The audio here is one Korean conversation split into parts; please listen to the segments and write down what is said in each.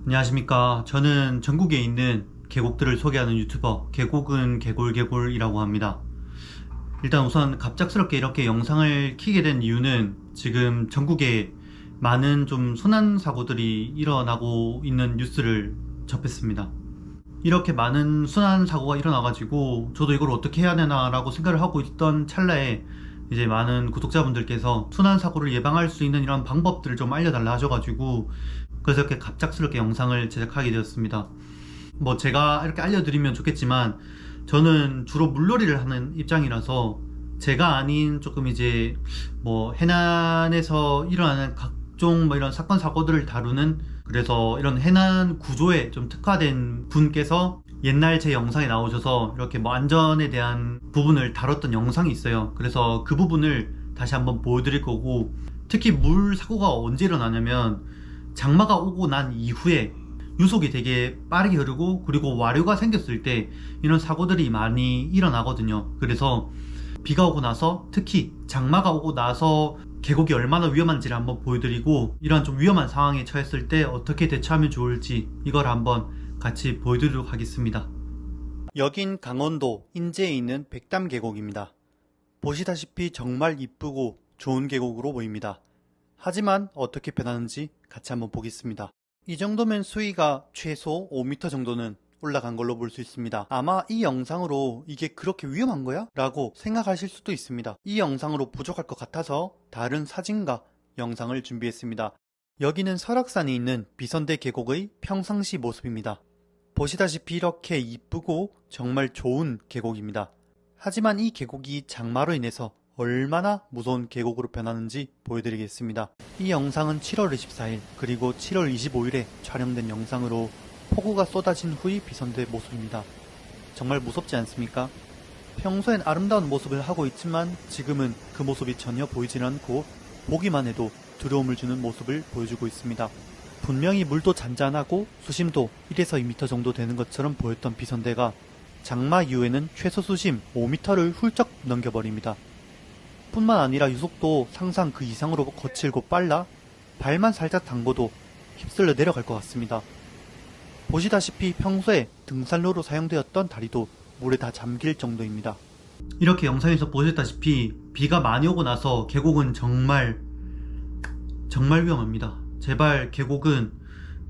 안녕하십니까. 저는 전국에 있는 계곡들을 소개하는 유튜버 계곡은 개골개골이라고 합니다. 일단 우선 갑작스럽게 이렇게 영상을 켜게 된 이유는 지금 전국에 많은 좀 순환 사고들이 일어나고 있는 뉴스를 접했습니다. 이렇게 많은 순환 사고가 일어나가지고 저도 이걸 어떻게 해야 되나 라고 생각을 하고 있던 찰나에 이제 많은 구독자분들께서 순환 사고를 예방할 수 있는 이런 방법들을 좀 알려달라 하셔가지고 그래서 이렇게 갑작스럽게 영상을 제작하게 되었습니다. 뭐 제가 이렇게 알려드리면 좋겠지만 저는 주로 물놀이를 하는 입장이라서 제가 아닌 조금 이제 뭐 해난에서 일어나는 각종 뭐 이런 사건 사고들을 다루는, 그래서 이런 해난 구조에 좀 특화된 분께서 옛날 제 영상에 나오셔서 이렇게 뭐 안전에 대한 부분을 다뤘던 영상이 있어요. 그래서 그 부분을 다시 한번 보여드릴 거고, 특히 물 사고가 언제 일어나냐면 장마가 오고 난 이후에 유속이 되게 빠르게 흐르고 그리고 와류가 생겼을 때 이런 사고들이 많이 일어나거든요. 그래서 비가 오고 나서, 특히 장마가 오고 나서 계곡이 얼마나 위험한지를 한번 보여드리고, 이런 좀 위험한 상황에 처했을 때 어떻게 대처하면 좋을지 이걸 한번 같이 보여드리도록 하겠습니다. 여긴 강원도 인제에 있는 백담 계곡입니다. 보시다시피 정말 이쁘고 좋은 계곡으로 보입니다. 하지만 어떻게 변하는지 같이 한번 보겠습니다. 이 정도면 수위가 최소 5m 정도는 올라간 걸로 볼 수 있습니다. 아마 이 영상으로 이게 그렇게 위험한 거야? 라고 생각하실 수도 있습니다. 이 영상으로 부족할 것 같아서 다른 사진과 영상을 준비했습니다. 여기는 설악산에 있는 비선대 계곡의 평상시 모습입니다. 보시다시피 이렇게 이쁘고 정말 좋은 계곡입니다. 하지만 이 계곡이 장마로 인해서 얼마나 무서운 계곡으로 변하는지 보여드리겠습니다. 이 영상은 7월 24일 그리고 7월 25일에 촬영된 영상으로 폭우가 쏟아진 후의 비선대 모습입니다. 정말 무섭지 않습니까? 평소엔 아름다운 모습을 하고 있지만 지금은 그 모습이 전혀 보이질 않고 보기만 해도 두려움을 주는 모습을 보여주고 있습니다. 분명히 물도 잔잔하고 수심도 1에서 2m 정도 되는 것처럼 보였던 비선대가 장마 이후에는 최소 수심 5m를 훌쩍 넘겨버립니다. 뿐만 아니라 유속도 상상 그 이상으로 거칠고 빨라 발만 살짝 담궈도 휩쓸려 내려갈 것 같습니다. 보시다시피 평소에 등산로로 사용되었던 다리도 물에 다 잠길 정도입니다. 이렇게 영상에서 보셨다시피 비가 많이 오고 나서 계곡은 정말 위험합니다. 제발 계곡은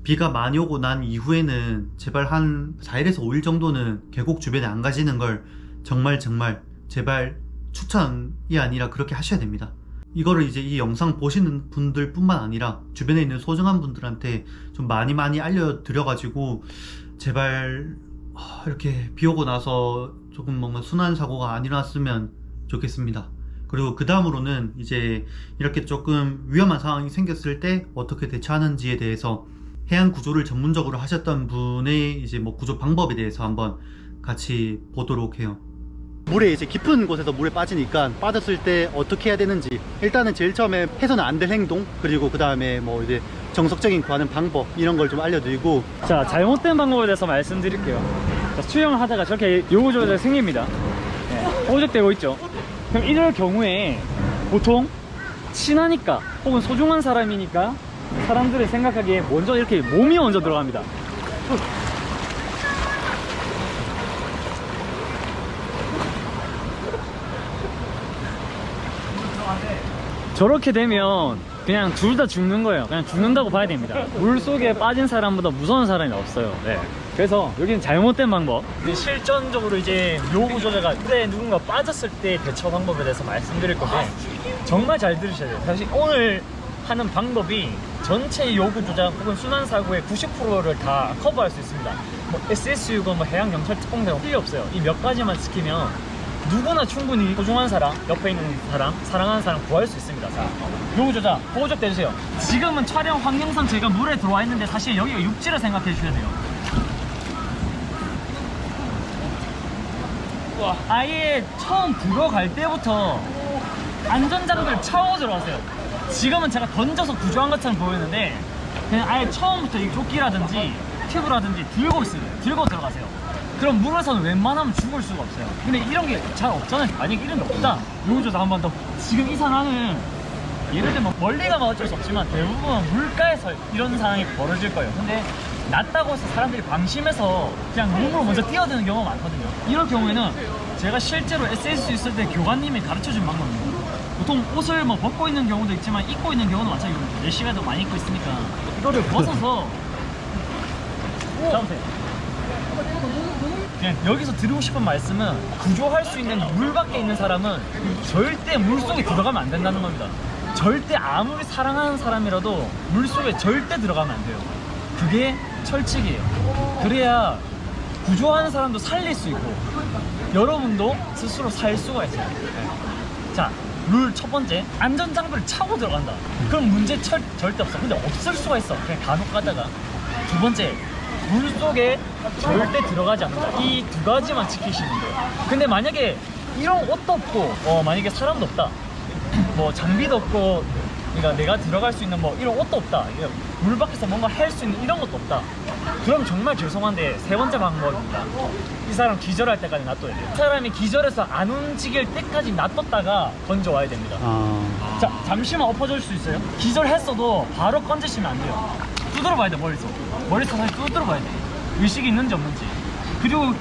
비가 많이 오고 난 이후에는 제발 한 4일에서 5일 정도는 계곡 주변에 안 가시는 걸 정말 제발 추천이 아니라 그렇게 하셔야 됩니다. 이거를 이제 이 영상 보시는 분들 뿐만 아니라 주변에 있는 소중한 분들한테 좀 많이 알려드려가지고 제발 이렇게 비 오고 나서 조금 뭔가 순환 사고가 안 일어났으면 좋겠습니다. 그리고 그 다음으로는 이제 이렇게 조금 위험한 상황이 생겼을 때 어떻게 대처하는지에 대해서 해양 구조를 전문적으로 하셨던 분의 이제 뭐 구조 방법에 대해서 한번 같이 보도록 해요. 물에 이제 깊은 곳에서 물에 빠지니까 빠졌을 때 어떻게 해야 되는지, 일단은 제일 처음에 해서는 안 될 행동, 그리고 그 다음에 뭐 이제 정석적인 구하는 방법, 이런 걸 좀 알려드리고. 자, 잘못된 방법에 대해서 말씀드릴게요. 자, 수영을 하다가 저렇게 요구조절 생깁니다. 오적되고 있죠. 그럼 이럴 경우에 보통 친하니까 혹은 소중한 사람이니까 사람들이 생각하기에 먼저 이렇게 몸이 먼저 들어갑니다. 저렇게 되면 그냥 둘 다 죽는 거예요. 그냥 죽는다고 봐야 됩니다. 물 속에 빠진 사람보다 무서운 사람이 없어요. 네. 그래서 여기는 잘못된 방법. 실전적으로 이제 요구 조절가 그때 누군가 빠졌을 때 대처 방법에 대해서 말씀드릴 건데 정말 잘 들으셔야 돼요. 사실 오늘 하는 방법이 전체 요구 조작 혹은 순환 사고의 90%를 다 커버할 수 있습니다. 뭐 SSU건 뭐 해양 경찰 특공대건 필요 없어요. 이 몇 가지만 지키면 누구나 충분히 소중한 사람, 옆에 있는 사람, 사랑하는 사람 구할 수 있습니다. 자, 요구 조작 보호적 대주세요. 지금은 촬영 환경상 제가 물에 들어와 있는데 사실 여기가 육지를 생각해 주셔야 돼요. 아예 처음 들어갈 때부터 안전장비를 차고 들어가세요. 지금은 제가 던져서 구조한 것처럼 보이는데 그냥 아예 처음부터 이 조끼라든지 튜브라든지 들고 있어요. 들고 들어가세요. 그럼 물에서는 웬만하면 죽을 수가 없어요. 근데 이런 게 잘 없잖아요. 만약에 이런 게 없다, 요구조사 한 번 더. 지금 이 상황은 예를 들면 멀리 가면 어쩔 수 없지만 대부분 물가에서 이런 상황이 벌어질 거예요. 근데 낮다고 해서 사람들이 방심해서 그냥 몸으로 먼저 뛰어드는 경우가 많거든요. 이럴 경우에는 제가 실제로 SS 있을 때 교관님이 가르쳐준 방법입니다. 보통 옷을 뭐 벗고 있는 경우도 있지만 입고 있는 경우도 마찬가지로 예시가도 많이 입고 있으니까 이거를 벗어서 잡으세요. 그냥 여기서 드리고 싶은 말씀은 구조할 수 있는 물 밖에 있는 사람은 절대 물 속에 들어가면 안 된다는 겁니다. 절대 아무리 사랑하는 사람이라도 물 속에 절대 들어가면 안 돼요. 그게 철칙이에요. 그래야 구조하는 사람도 살릴 수 있고 여러분도 스스로 살 수가 있어요. 네. 자, 룰 첫 번째, 안전장비를 차고 들어간다. 그럼 문제 절대 없어. 근데 없을 수가 있어. 그냥 간혹 가다가. 두 번째, 물 속에 절대 들어가지 않는다. 이 두 가지만 지키시면 돼요. 근데 만약에 이런 옷도 없고 만약에 사람도 없다, 뭐 장비도 없고, 그러니까 내가 들어갈 수 있는 뭐 이런 옷도 없다, 물 밖에서 뭔가 할 수 있는 이런 것도 없다, 그럼 정말 죄송한데 세 번째 방법입니다. 이 사람 기절할 때까지 놔둬야 돼요. 이 사람이 기절해서 안 움직일 때까지 놔뒀다가 건져와야 됩니다. 자, 잠시만 엎어질 수 있어요. 기절했어도 바로 건지시면 안 돼요. 두드려 봐야 돼. 머리서 다시 두드려 봐야 돼. 의식이 있는지 없는지. 그리고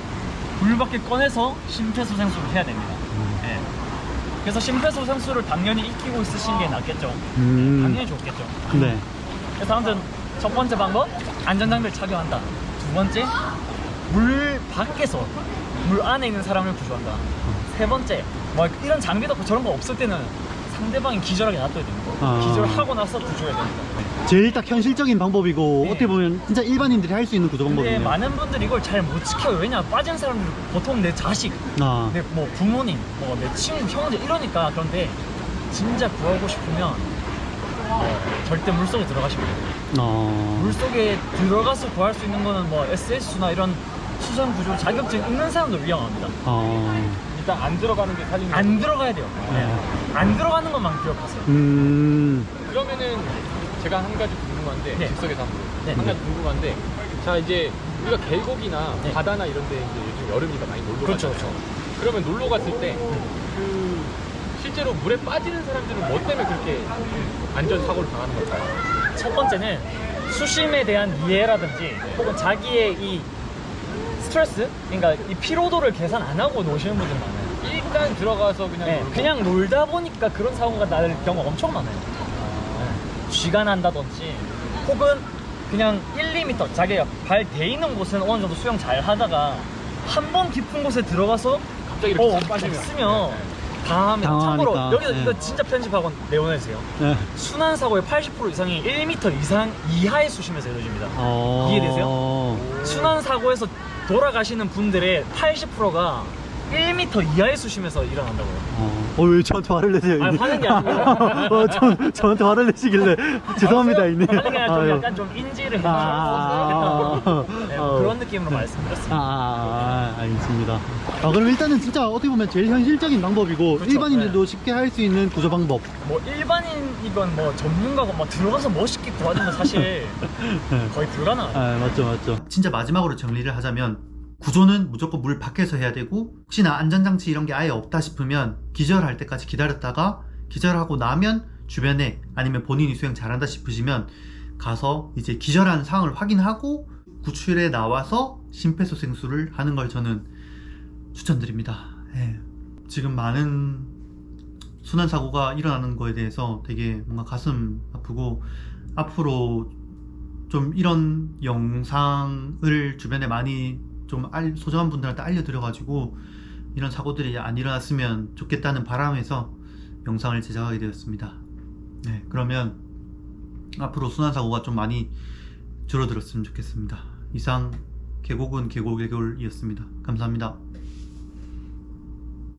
물 밖에 꺼내서 심폐소생술을 해야 됩니다. 네. 그래서 심폐소생술을 당연히 익히고 있으신 게 낫겠죠. 당연히 좋겠죠. 네. 그래서 아무튼 첫 번째 방법, 안전장비를 착용한다. 두 번째, 물 밖에서 물 안에 있는 사람을 구조한다. 세 번째, 뭐 이런 장비도 없고 저런 거 없을 때는 상대방이 기절하게 놔둬야 됩니다. 기절하고 나서 구조해야 됩니다. 제일 딱 현실적인 방법이고 네. 어떻게 보면 진짜 일반인들이 할 수 있는 구조 근데 방법이네요. 많은 분들이 이걸 잘 못 지켜요. 왜냐, 빠진 사람들 보통 내 자식, 내 뭐 부모님, 뭐 내 친구, 형제 이러니까. 그런데 진짜 구하고 싶으면 절대 물속에 들어가시면 돼요. 물속에 들어가서 구할 수 있는 거는 뭐 SS나 이런 수상 구조 자격증 있는 사람도 위험합니다. 일단 안 들어가는 게 사진. 안 들어가야 돼요. 안 들어가는 것만 기억하세요. 그러면은 제가 한 가지 궁금한데, 네. 즉석에서 한번 네. 한 가지 궁금한데, 자 이제 우리가 계곡이나 네. 바다나 이런데 이제 요즘 여름이니까 많이 놀러 그렇죠, 가잖아요. 그러면 놀러 갔을 때 그 실제로 물에 빠지는 사람들은 뭐 때문에 그렇게 안전 사고를 당하는 걸까요? 첫 번째는 수심에 대한 이해라든지 혹은 자기의 이 스트레스, 그러니까 이 피로도를 계산 안 하고 노시는 분들 많아요. 일단 들어가서 그냥 네, 놀고. 그냥 놀다 보니까 그런 사고가 날 경우가 엄청 많아요. 네, 쥐가 난다든지 혹은 그냥 1, 2m 자기가 발 대 있는 곳은 어느 정도 수영 잘 하다가 한 번 깊은 곳에 들어가서 갑자기 이렇게 쭉 빠지면. 없으면 당합니다. 참고로 당황하니까. 여기서 네. 이거 진짜 편집하고 내보내주세요. 네. 순환 사고의 80% 이상이 1m 이상 이하의 수심에서 이루어집니다. 이해되세요? 순환 사고에서 돌아가시는 분들의 80%가 1m 이하의 수심에서 일어난다고요. 왜 저한테 화를 내세요? 아니, 화낸 게 아니고 저한테 화를 내시길래 죄송합니다, 이님. 하는 게 아니라 좀 약간 좀 인지를 해주셔서 그런 느낌으로 말씀드렸습니다. 알겠습니다. 그럼 일단은 진짜 어떻게 보면 제일 현실적인 방법이고, 그렇죠. 일반인들도 쉽게 할 수 있는 구조 방법. 뭐 일반인이건 뭐 전문가건 뭐 들어가서 멋있게 구하는 건 사실 거의 불가능하죠. 맞죠. 진짜 마지막으로 정리를 하자면, 구조는 무조건 물 밖에서 해야 되고, 혹시나 안전장치 이런 게 아예 없다 싶으면 기절할 때까지 기다렸다가 기절하고 나면 주변에, 아니면 본인이 수영 잘한다 싶으시면 가서 이제 기절한 상황을 확인하고 구출해 나와서 심폐소생술을 하는 걸 저는 추천드립니다. 지금 많은 순환사고가 일어나는 거에 대해서 되게 뭔가 가슴 아프고, 앞으로 좀 이런 영상을 주변에 많이 좀 소중한 분들한테 알려드려가지고 이런 사고들이 안 일어났으면 좋겠다는 바람에서 영상을 제작하게 되었습니다. 그러면 앞으로 순환사고가 좀 많이 줄어들었으면 좋겠습니다. 이상 계곡은 계곡이었습니다. 감사합니다.